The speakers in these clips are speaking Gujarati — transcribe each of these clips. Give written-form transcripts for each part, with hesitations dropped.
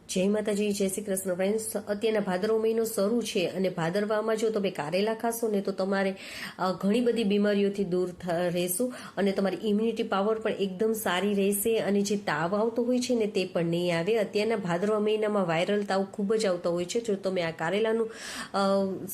જય માતાજી, જય શ્રી કૃષ્ણ ફ્રેન્ડ્સ. અત્યારના ભાદરવો મહિનો શરૂ છે અને ભાદરવામાં જો તમે કારેલા ખાશો ને તો તમારે ઘણી બધી બીમારીઓથી દૂર રહેશો અને તમારી ઇમ્યુનિટી પાવર પણ એકદમ સારી રહેશે અને જે તાવ આવતો હોય છે ને તે પણ નહીં આવે. અત્યારના ભાદરવા મહિનામાં વાયરલ તાવ ખૂબ જ આવતા હોય છે. જો તમે આ કારેલાનું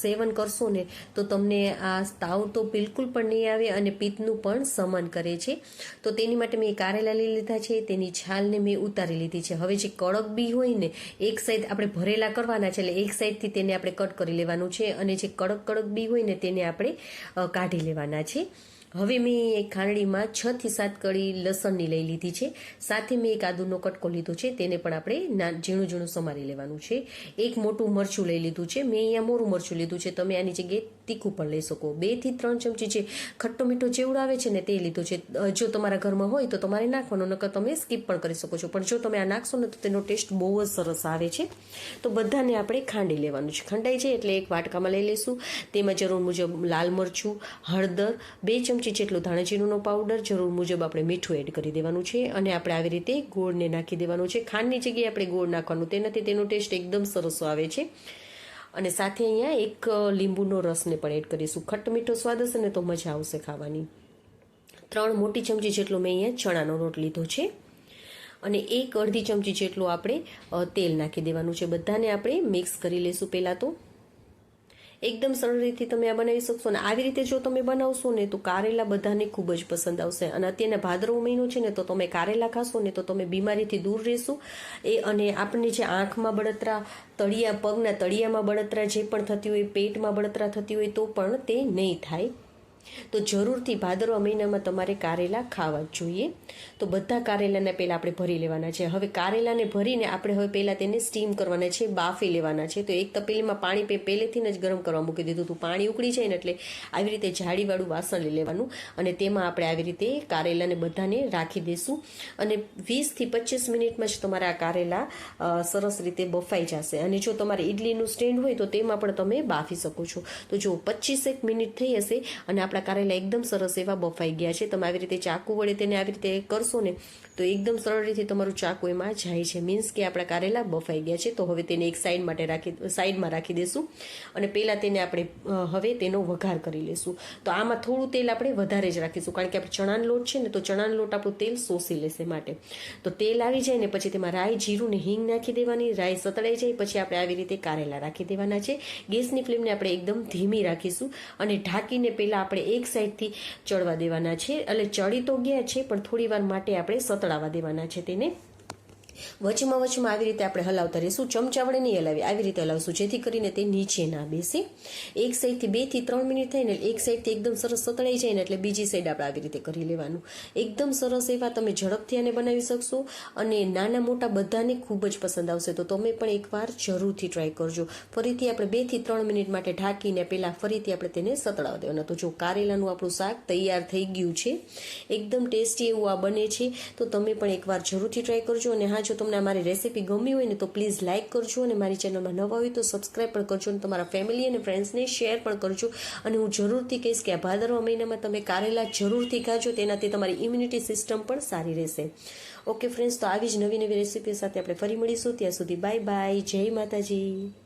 સેવન કરશો ને તો તમને આ તાવ તો બિલકુલ પણ નહીં આવે અને પિત્તનું પણ શમન કરે છે. તો તેની માટે મેં કારેલા લઈ લીધા છે, તેની છાલને મેં ઉતારી લીધી છે. હવે જે કડક બી હોય ને એક સાઈડ આપણે ભરેલા કરવાના છે, એટલે એક સાઈડથી તેને આપણે કટ કરી લેવાનું છે અને જે કડક બી હોય ને તેને આપણે કાઢી લેવાના છે. હવે મેં એક ખાંડણીમાં 6 થી 7 કળી લસણની લઈ લીધી છે. સાથે મેં એક આદુનો કટકો લીધો છે, તેને પણ આપણે ઝીણું ઝીણું સમારી લેવાનું છે. એક મોટું મરચું લઈ લીધું છે, મેં અહીંયા મોરું મરચું લીધું છે, તમે આની જગ્યાએ તીખું પણ લઈ શકો. 2 થી 3 ચમચી જે ખટ્ટો મીઠો ચેવડો આવે છે ને તે લીધું છે. જો તમારા ઘરમાં હોય તો તમારે નાખવાનો, નકર તમે સ્કીપ પણ કરી શકો છો. પણ જો તમે આ નાખશો ને તો તેનો ટેસ્ટ બહુ જ સરસ આવે છે. તો બધાને આપણે ખાંડી લેવાનું છે. ખંડાઈ જાય એટલે એક વાટકામાં લઈ લઈશું. તેમાં જરૂર મુજબ લાલ મરચું, હળદર, 2 ચમચી જેટલું ધાણાજીરુંનો પાવડર, જરૂર મુજબ આપણે મીઠું એડ કરી દેવાનું છે અને આપણે આવી રીતે ગોળને નાખી દેવાનું છે. ખાંડની જગ્યાએ આપણે ગોળ નાખવાનું, તેનાથી તેનો ટેસ્ટ એકદમ સરસ આવે છે. અને સાથે અહીંયા એક લીંબુનો રસને પણ એડ કરીશું. ખટ્ટ મીઠો સ્વાદ હશે ને તો મજા આવશે ખાવાની. 3 મોટી ચમચી જેટલો મેં અહીંયા ચણાનો લોટ લીધો છે અને 1 અડધી ચમચી જેટલું આપણે તેલ નાખી દેવાનું છે. બધાને આપણે મિક્સ કરી લઈશું. પહેલાં તો એકદમ સરળ રીતે તમે આ બનાવી શકશો અને આવી રીતે જો તમે બનાવશો ને તો કારેલા બધાને ખૂબ જ પસંદ આવશે. અને અત્યારના ભાદરવો મહિનો છે ને તો તમે કારેલા ખાશો ને તો તમે બીમારીથી દૂર રહેશો. અને આપણને જે આંખમાં બળતરા, પગના તળિયામાં બળતરા જે પણ થતી હોય, પેટમાં બળતરા થતી હોય તો પણ તે નહીં થાય. તો જરૂરથી ભાદરવા મહિનામાં તમારે કારેલા ખાવા જ જોઈએ. તો બધા કારેલાને પહેલાં આપણે ભરી લેવાના છે. હવે કારેલાને ભરીને આપણે હવે પહેલાં તેને સ્ટીમ કરવાના છે, બાફી લેવાના છે. તો એક તપેલીમાં પાણી પહેલેથી જ ગરમ કરવા મૂકી દીધું હતું. પાણી ઉકળી જાય ને એટલે આવી રીતે જાળીવાળું વાસણ લઈ લેવાનું અને તેમાં આપણે આવી રીતે કારેલાને બધાને રાખી દઈશું અને 20 થી 25 મિનિટમાં જ તમારા આ કારેલા સરસ રીતે બફાઈ જશે. અને જો તમારે ઇડલીનું સ્ટેન્ડ હોય તો તેમાં પણ તમે બાફી શકો છો. તો જો 25 મિનિટ થઈ હશે અને આપણા કારેલા એકદમ સરસ એવા બફાઈ ગયા છે. તમે આવી રીતે ચાકુ વડે તેને આવી રીતે કરશો ને તો એકદમ સરળ રીતે તમારું ચાકુ એમાં જાય છે, મીન્સ કે આપણા કારેલા બફાઈ ગયા છે. તો હવે તેને એક સાઈડમાં રાખી દઈશું અને પહેલાં તેને આપણે હવે તેનો વઘાર કરી લઈશું. તો આમાં થોડું તેલ આપણે વધારે જ રાખીશું, કારણ કે આપણે ચણાનો લોટ છે ને તો ચણાનો લોટ આપણું તેલ શોષી લેશે માટે. તો તેલ આવી જાય ને પછી તેમાં રાઈ, જીરું ને હિંગ નાખી દેવાની. રાઈ સતળાઈ જાય પછી આપણે આવી રીતે કારેલા રાખી દેવાના છે. ગેસની ફ્લેમને આપણે એકદમ ધીમી રાખીશું અને ઢાંકીને પહેલાં આપણે એક સાઈડથી ચડવા દેવાના છે. એટલે ચડી તો ગયા છે પણ થોડી વાર માટે આપણે સતળાવા દેવાના છે. તેને વચમાં આવી રીતે આપણે હલાવતા રહીશું. ચમચા વડે નહીં હલાવી, આવી રીતે હલાવશું જેથી કરીને તે નીચે ના બેસે. એક સાઈડથી 2 થી 3 મિનિટ થાય ને એક સાઈડથી એકદમ સરસ સતળાઈ જાય ને એટલે બીજી સાઈડ આપણે આવી રીતે કરી લેવાનું. એકદમ સરસ એવા તમે ઝડપથી આને બનાવી શકશો અને નાના મોટા બધાને ખૂબ જ પસંદ આવશે. તો તમે પણ એકવાર જરૂરથી ટ્રાય કરજો. ફરીથી આપણે 2 થી 3 મિનિટ માટે ઢાંકીને પહેલાં ફરીથી આપણે તેને સતળાવા દેવાના. તો જો કારેલાનું આપણું શાક તૈયાર થઈ ગયું છે, એકદમ ટેસ્ટી એવું આ બને છે. તો તમે પણ એકવાર જરૂરથી ટ્રાય કરજો. અને હા, જો તમને મારી રેસીપી ગમી હોય ને તો પ્લીઝ લાઇક કરજો અને મારી ચેનલમાં નવા હોય તો સબસ્ક્રાઈબ પણ કરજો અને તમારા ફેમિલી અને ફ્રેન્ડ્સને શેર પણ કરજો. અને હું જરૂરથી કહીશ કે આ ભાદરવા મહિનામાં તમે કારેલા જરૂરથી ખાજો, તેનાથી તમારી ઇમ્યુનિટી સિસ્ટમ પણ સારી રહેશે. ઓકે ફ્રેન્ડ્સ, તો આવી જ નવી રેસીપી સાથે આપણે ફરી મળીશું. ત્યાં સુધી બાય બાય. જય માતાજી.